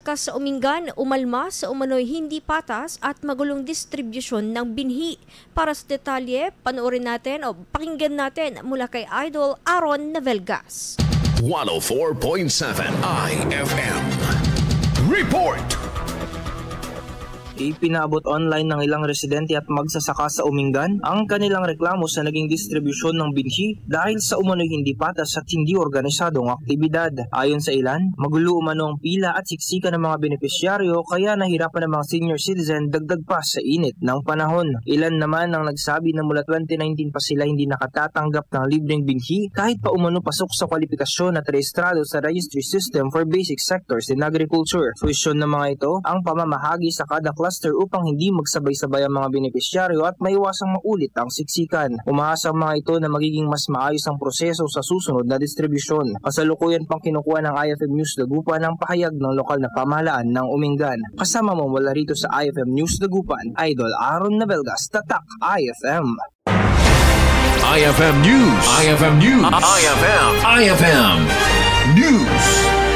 Bakas sa Umingan, umalma sa umano'y hindi patas at magulong distribusyon ng binhi. Para sa detalye, panoorin natin o pakinggan natin mula kay Idol Aaron Navelgas. 104.7 IFM Report! Ipinaabot online ng ilang residente at magsasaka sa Umingan ang kanilang reklamo sa naging distribusyon ng binhi dahil sa umano'y hindi patas at hindi organisadong aktibidad. Ayon sa ilan, magulo umano ang pila at siksikan ng mga benepisyaryo kaya nahirapan ng mga senior citizen dagdag pa sa init ng panahon. Ilan naman ang nagsabi na mula 2019 pa sila hindi nakatatanggap ng libreng binhi kahit pa umano pasok sa kwalifikasyon at rehistrado sa Registry System for Basic Sectors in Agriculture. Fusion ng mga ito ang pamamahagi sa kada cluster upang hindi magsabay-sabay ang mga benepisyaryo at maiwasang maulit ang siksikan. Umaasa ang mga ito na magiging mas maayos ang proseso sa susunod na distribusyon. Kasalukuyan pang kinukuha ng IFM News Dagupan ang pahayag ng lokal na pamahalaan ng Umingan. Kasama mo mula rito sa IFM News Dagupan, Idol Aaron Navelgas, Tatak IFM. IFM News. IFM News. IFM News.